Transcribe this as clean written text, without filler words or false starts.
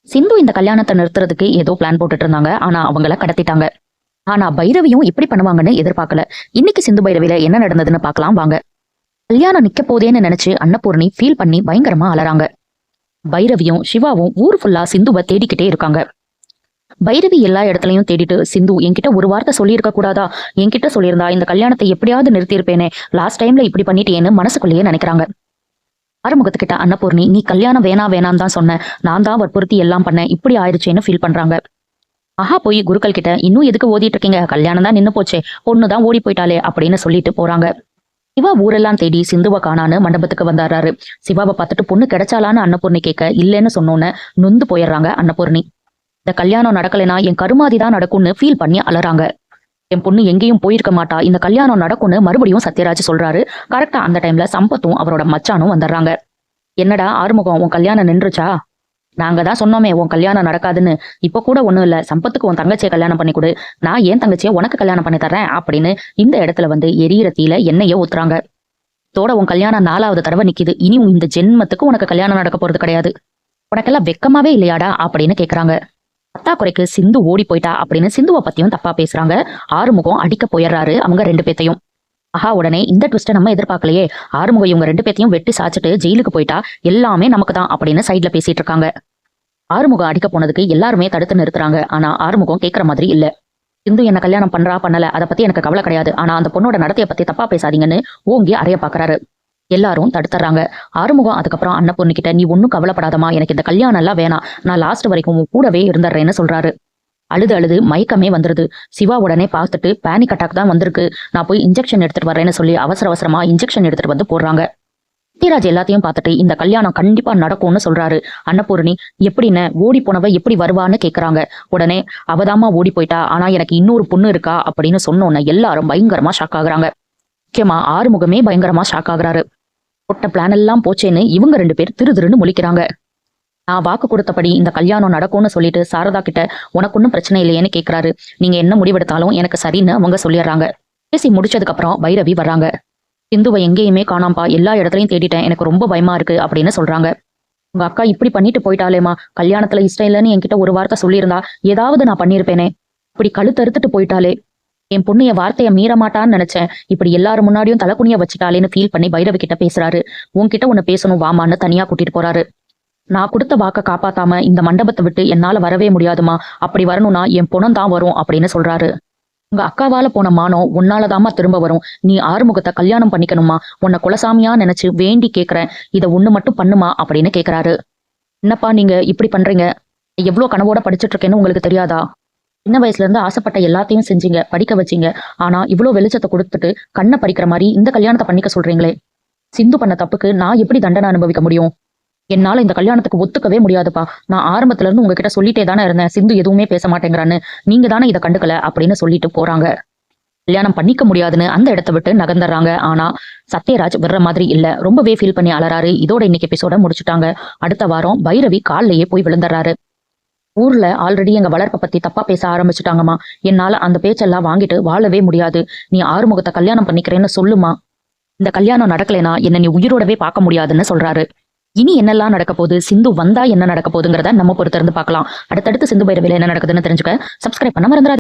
சிந்து இந்த கல்யாணத்தை நிறுத்துறதுக்கு ஏதோ பிளான் போட்டுட்டு இருந்தாங்க. ஆனா அவங்கள கடத்திட்டாங்க. ஆனா பைரவியும் இப்படி பண்ணுவாங்கன்னு எதிர்பார்க்கல. இன்னைக்கு சிந்து பைரவில என்ன நடந்ததுன்னு பார்க்கலாம் வாங்க. கல்யாணம் நிக்க போதேன்னு நினைச்சு அன்னபூர்ணி ஃபீல் பண்ணி பயங்கரமா அலறாங்க. பைரவியும் சிவாவும் ஊர் ஃபுல்லா சிந்துவை தேடிக்கிட்டே இருக்காங்க. பைரவி எல்லா இடத்துலயும் தேடிட்டு, சிந்து என்கிட்ட ஒரு வார்த்தை சொல்லியிருக்க கூடாதா, என்கிட்ட சொல்லியிருந்தா இந்த கல்யாணத்தை எப்படியாவது நிறுத்தியிருப்பேனே, லாஸ்ட் டைம்ல இப்படி பண்ணிட்டேன்னு மனசுக்குள்ளேயே நினைக்கிறாங்க. ஆறுமுகத்துக்கிட்ட அன்னபூர்ணி, நீ கல்யாணம் வேணாம் தான் சொன்ன, நான் தான் வற்புறுத்தி எல்லாம் பண்ணேன், இப்படி ஆயிடுச்சேன்னு ஃபீல் பண்றாங்க. போய் குருக்கள் கிட்ட, இன்னும் எதுக்கு ஓதிட்டு இருக்கீங்க, கல்யாணம் தான் நின்னு போச்சே, பொண்ணுதான் ஓடி போயிட்டாலே அப்படின்னு சொல்லிட்டு போறாங்க. சிவா ஊரெல்லாம் தேடி சிந்துவை காணான்னு மண்டபத்துக்கு வந்தாரு. சிவாவை பார்த்துட்டு பொண்ணு கிடைச்சாலான்னு அன்னபூர்ணி கேட்க, இல்லைன்னு சொன்னோன்னு நொந்து போயிடுறாங்க அன்னபூர்ணி. இந்த கல்யாணம் நடக்கலைன்னா என் கருமாதி தான் நடக்கும்னு ஃபீல் பண்ணி அலறாங்க. என் பொண்ணு எங்கேயும் போயிருக்க மாட்டா, இந்த கல்யாணம் நடக்கும்னு மறுபடியும் சத்யராஜ் சொல்றாரு. கரெக்டா அந்த டைம்ல சம்பத்தும் அவரோட மச்சானும் வந்துடுறாங்க. என்னடா ஆறுமுகம், உன் கல்யாணம் நின்றுச்சா? நாங்க தான் சொன்னோமே உன் கல்யாணம் நடக்காதுன்னு. இப்ப கூட ஒண்ணும் இல்ல, சம்பத்துக்கு உன் தங்கச்சியை கல்யாணம் பண்ணி கொடு, நான் ஏன் தங்கச்சியை உனக்கு கல்யாணம் பண்ணி தர்றேன் அப்படின்னு இந்த இடத்துல வந்து எரியிற தீல எண்ணெய ஊத்துறாங்க. தோட உன் கல்யாணம் 4வது தடவை நிக்குது, இனி இந்த ஜென்மத்துக்கு உனக்கு கல்யாணம் நடக்க போறது கிடையாது, உனக்கெல்லாம் வெக்கமாவே இல்லையாடா அப்படின்னு கேக்குறாங்க. பத்தாக்குறைக்கு சிந்து ஓடி போயிட்டா அப்படின்னு சிந்துவை பத்தியும் தப்பா பேசுறாங்க. ஆறுமுகம் அடிக்க போயிடுறாரு அவங்க 2 பேத்தையும். உடனே இந்த ட்விஸ்ட நம்ம எதிர்பார்க்கலையே, ஆறுமுகம் இவங்க 2 பேத்தையும் வெட்டி சாச்சிட்டு ஜெயிலுக்கு போயிட்டா எல்லாமே நமக்கு தான் அப்படின்னு சைட்ல பேசிட்டு இருக்காங்க. ஆறுமுகம் அடிக்க போனதுக்கு எல்லாருமே தடுத்து நிறுத்துறாங்க. ஆனா ஆறுமுகம் கேட்கற மாதிரி இல்ல. சிந்து என்ன கல்யாணம் பண்றா பண்ணல அதை பத்தி எனக்கு கவலை கிடையாது, ஆனா அந்த பொண்ணோட நடத்தைய பத்தி தப்பா பேசாதீங்கன்னு ஓங்கி அறைய பாக்குறாரு. எல்லாரும் தடுத்துறாங்க. ஆறுமுகம் அதுக்கப்புறம் அன்னபூர்ணி கிட்ட, நீ ஒன்னும் கவலைப்படாதமா, எனக்கு இந்த கல்யாணம் எல்லாம் வேணாம், நான் லாஸ்ட் வரைக்கும் கூடவே இருந்துடுறேன்னு சொல்றாரு. அழுது மயக்கமே வந்துருது. சிவா உடனே பார்த்துட்டு, பேனிக் அட்டாக் தான் வந்திருக்கு, நான் போய் இன்ஜெக்ஷன் எடுத்துட்டு வரேன்னு சொல்லி அவசரமா இன்ஜெக்ஷன் எடுத்துட்டு வந்து போடுறாங்க. சத்யராஜ் எல்லாத்தையும் பார்த்துட்டு, இந்த கல்யாணம் கண்டிப்பா நடக்கும்னு சொல்றாரு. அன்னபூர்ணி, எப்படின்னு ஓடி போனவ எப்படி வருவான்னு கேக்குறாங்க. உடனே அவதாமா ஓடி போயிட்டா, ஆனா எனக்கு இன்னொரு பொண்ணு இருக்கா அப்படின்னு சொன்னோன்னு எல்லாரும் பயங்கரமா ஷாக் ஆகுறாங்க. முக்கியமா ஆறுமுகமே பயங்கரமா ஷாக் ஆகுறாரு. போட்ட பிளான் எல்லாம் போச்சேன்னு இவங்க 2 பேர் திருன்னு முழிக்கிறாங்க. நான் வாக்கு கொடுத்தபடி இந்த கல்யாணம் நடக்கும்னு சொல்லிட்டு சாரதா கிட்ட, உனக்கு ஒன்னும் பிரச்சனை இல்லையேன்னு கேக்குறாரு. நீங்க என்ன முடிவெடுத்தாலும் எனக்கு சரின்னு அவங்க சொல்லிடுறாங்க. பேசி முடிச்சதுக்கு அப்புறம் பைரவி வர்றாங்க. சிந்துவை எங்கேயுமே காணாம்பா, எல்லா இடத்துலயும் தேடிட்டேன், எனக்கு ரொம்ப பயமா இருக்கு அப்படின்னு சொல்றாங்க. உங்க அக்கா இப்படி பண்ணிட்டு போயிட்டாலேமா, கல்யாணத்துல இஷ்டம் இல்லைன்னு என்கிட்ட ஒரு வார்த்தை சொல்லியிருந்தா ஏதாவது நான் பண்ணிருப்பேனே, இப்படி கழுத்தறுத்துட்டு போயிட்டாலே, என் பொண்ணு என் வார்த்தையை மீற மாட்டான்னு நினைச்சேன், இப்படி எல்லாரும் முன்னாடியும் தலைக்குனிய வச்சுட்டாலேன்னு ஃபீல் பண்ணி பைரவி கிட்ட பேசுறாரு. உன்கிட்ட ஒண்ணு பேசணும் வாமான்னு தனியா கூட்டிட்டு போறாரு. நான் கொடுத்த வாக்க காப்பாத்தாம இந்த மண்டபத்தை விட்டு என்னால வரவே முடியாதுமா, அப்படி வரணும்னா என் பொணம் தான் வரும் அப்படின்னு சொல்றாரு. உங்க அக்காவால போன மானம் உன்னாலதாமா திரும்ப வரும், நீ ஆறுமுகத்தை கல்யாணம் பண்ணிக்கணுமா, உன்னை குலசாமியா நினைச்சு வேண்டி கேக்குறேன், இதை ஒண்ணு மட்டும் பண்ணுமா அப்படின்னு கேக்குறாரு. என்னப்பா நீங்க இப்படி பண்றீங்க, எவ்வளவு கனவோட படிச்சுட்டு இருக்கேன்னு உங்களுக்கு தெரியாதா? சின்ன வயசுல இருந்து ஆசைப்பட்ட எல்லாத்தையும் செஞ்சீங்க, படிக்க வச்சீங்க, ஆனா இவ்வளவு வெளிச்சத்தை கொடுத்துட்டு கண்ணை பறிக்கிற மாதிரி இந்த கல்யாணத்தை பண்ணிக்க சொல்றீங்களே, சிந்து பண்ண தப்புக்கு நான் எப்படி தண்டனை அனுபவிக்க முடியும்? என்னால இந்த கல்யாணத்துக்கு ஒத்துக்கவே முடியாதுப்பா, நான் ஆரம்பத்துல இருந்து உங்ககிட்ட சொல்லிட்டே தானே இருந்தேன், சிந்து எதுவுமே பேச மாட்டேங்கிறான்னு, நீங்க தானே இதை கண்டுக்கல அப்படின்னு சொல்லிட்டு போறாங்க. கல்யாணம் பண்ணிக்க முடியாதுன்னு அந்த இடத்த விட்டு நகர்ந்துடுறாங்க. ஆனா சத்யராஜ் வர்ற மாதிரி இல்ல, ரொம்பவே ஃபீல் பண்ணி அலறாரு. இதோட இன்னைக்கு எபிசோட முடிச்சுட்டாங்க. அடுத்த வாரம் பைரவி கால்லயே போய் விழுந்துடுறாரு. ஊர்ல ஆல்ரெடி எங்க வளர்ப்பை பத்தி தப்பா பேச ஆரம்பிச்சுட்டாங்கம்மா, என்னால அந்த பேச்செல்லாம் வாங்கிட்டு வாழவே முடியாது, நீ ஆறுமுகத்தை கல்யாணம் பண்ணிக்கிறேன்னு சொல்லுமா, இந்த கல்யாணம் நடக்கலைனா என்ன நீ உயிரோடவே பார்க்க முடியாதுன்னு சொல்றாரு. இனி என்னெல்லாம் நடக்க போகுது, சிந்து வந்தா என்ன நடக்க போகுதுங்கிறத நம்ம பொறுத்திருந்து பார்க்கலாம். அடுத்தடுத்து சிந்து பைரவில என்ன நடக்குதுன்னு தெரிஞ்சுக்க சப்ஸ்கிரைப் பண்ண மறந்துடாதீங்க.